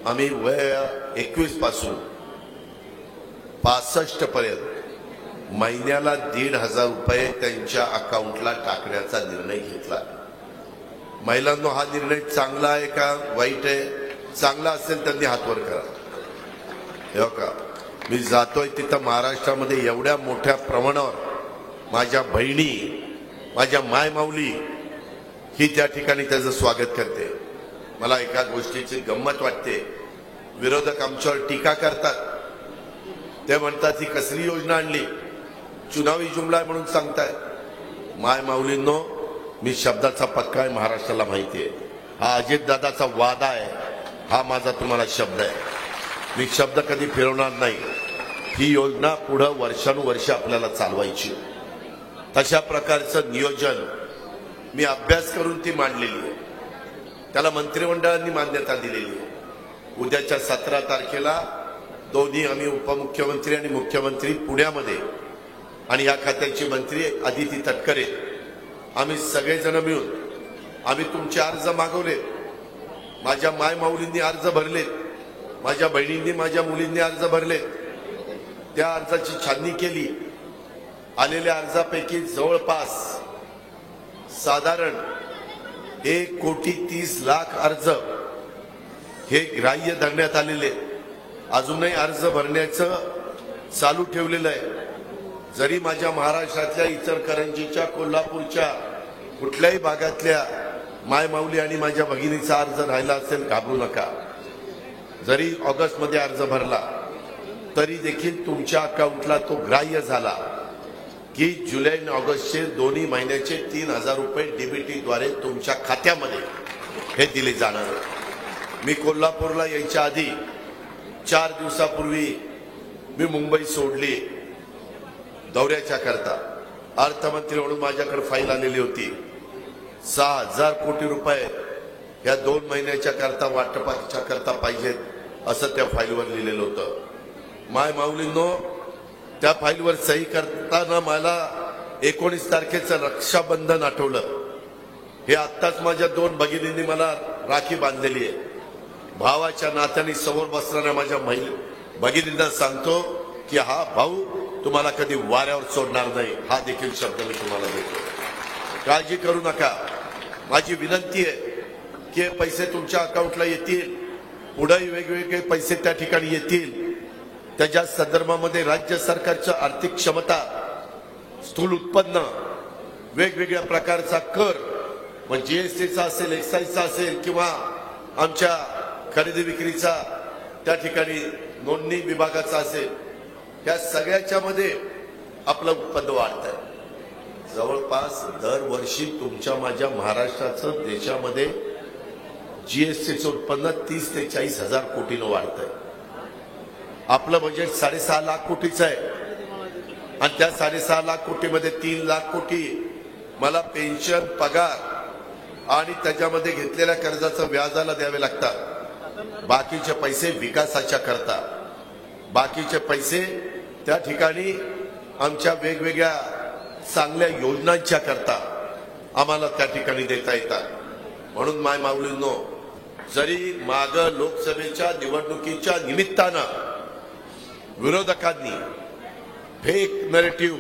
आम्ही वय 21 पासून 65 पर्यंत महिन्याला 1,500 रुपये त्यांच्या अकाउंटला टाकण्याचा निर्णय घेतला। महिलांनो, हा निर्णय चांगला आहे का वाईट आहे? चांगला असेल त्यांनी हातवर करा। हे का मी जातोय तिथं महाराष्ट्रामध्ये एवढ्या मोठ्या प्रमाणावर माझ्या बहिणी, माझ्या मायमाऊली ही त्या ठिकाणी त्याचं स्वागत करते। मला एका गोष्टीची गंमत वाटते, विरोधक आमच्यावर टीका करतात, ते म्हणतात ही कसली योजना आणली, चुनावी जुमला म्हणून सांगताय। मायमाऊलींनो, मी शब्दाचा पक्का आहे, महाराष्ट्राला माहिती आहे। हा अजितदादाचा वादा आहे, हा माझा तुम्हाला शब्द आहे। मी शब्द कधी फिरवणार नाही। ही योजना पुढे वर्षानुवर्ष आपल्याला चालवायची, तशा प्रकारचं नियोजन मी अभ्यास करून ती मांडलेली आहे। त्याला मंत्रिमंडळाने मान्यता दिलेली आहे। उद्याच्या 17 तारखेला दोन्ही आम्ही उपमुख्यमंत्री आणि मुख्यमंत्री पुण्यामध्ये आणि या खात्याचे मंत्री अदिती तटकरे आम्ही सगळेजण मिळून आम्ही तुमचे अर्ज मागवले। माझ्या मायमाऊलींनी अर्ज भरले, माझ्या बहिणींनी, माझ्या मुलींनी अर्ज भरले। त्या अर्जाची छाननी केली। आलेल्या अर्जापैकी जवळपास साधारण 1,30,00,000 अर्ज हे ग्राह्य धरण्यात आलेले। अजूनही अर्ज भरण्याचं चालू ठेवलेलं आहे। जरी माझ्या महाराष्ट्रातल्या इचलकरंजीच्या, कोल्हापूरच्या कुठल्याही भागातल्या मायमाऊली आणि माझ्या भगिनीचा अर्ज राहिला असेल, घाबरू नका। जरी ऑगस्टमध्ये अर्ज भरला तरी देखील तुमच्या अकाउंटला तो ग्राह्य झाला की जुलै आणि ऑगस्टचे दोन्ही महिन्याचे 3,000 रुपये डीबीटी द्वारे तुमच्या खात्यामध्ये हे दिले जाणार। मी कोल्हापूरला यायच्या आधी 4 दिवसापूर्वी मी मुंबई सोडली दौऱ्याच्या करता। अर्थमंत्री म्हणून माझ्याकडे फाईल आलेली होती। 6,000 कोटी रुपये या 2 महिन्याच्या करता वाटपाच्या करता पाहिजेत असं त्या फाईलवर लिहिलेलं होतं। मायमाऊलींनो, त्या फाईलवर सही करताना मला 19 तारखेचं रक्षाबंधन आठवलं। हे आत्ताच माझ्या 2 भगिनींनी मला राखी बांधलेली आहे। भावाच्या नात्याने समोर बसणाऱ्या माझ्या भगिनींना सांगतो की हा भाऊ तुम्हाला कधी वाऱ्यावर सोडणार नाही, हा देखील शब्द मी तुम्हाला देतो। काळजी करू नका। माझी विनंती आहे की पैसे तुमच्या अकाउंटला येतील, पुढेही वेगवेगळे पैसे त्या ठिकाणी येतील। त्याच्या संदर्भामध्ये राज्य सरकारची आर्थिक क्षमता, स्थूल उत्पन्न, वेगवेगळ्या प्रकारचा कर, मग जीएसटीचा असेल, एक्साईजचा असेल किंवा आमच्या खरेदी विक्रीचा त्या ठिकाणी नोंदणी विभागाचा असेल, या सगळ्याच्या मध्ये आपलं उत्पन्न वाढत आहे। जवळपास दरवर्षी तुमच्या माझ्या महाराष्ट्राचं देशामध्ये जीएसटीचं उत्पन्न 30 ते 40,000 कोटीनं वाढत आहे। आपलं बजेट 6.5 लाख कोटीचं आहे आणि त्या 6.5 लाख कोटीमध्ये 3 लाख कोटी मला पेन्शन, पगार आणि त्याच्यामध्ये घेतलेल्या कर्जाचं व्याजाला द्यावे लागतात। बाकीचे पैसे विकासाच्या करता, बाकीचे पैसे त्या ठिकाणी आमच्या वेगवेगळ्या चांगल्या योजनांच्या करता आम्हाला त्या ठिकाणी देता येतात। म्हणून मायमाऊलींनो, जरी माग लोकसभेच्या निवडणुकीच्या निमित्तानं विरोधकांनी फेक नरेटिव्ह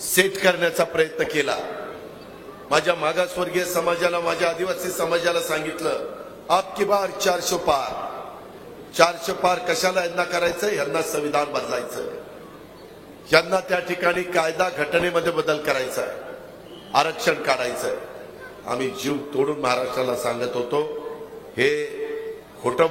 सेट करण्याचा प्रयत्न केला, माझ्या मागासवर्गीय समाजाला, माझ्या आदिवासी समाजाला सांगितलं आप की बार 400 पार। 400 पार कशाला यांना करायचं? यांना संविधान बदलायचं, यांना त्या ठिकाणी कायदा घटनेमध्ये बदल करायचा आहे, आरक्षण काढायचं आहे। आम्ही जीव तोडून महाराष्ट्राला सांगत होतो हे खोटं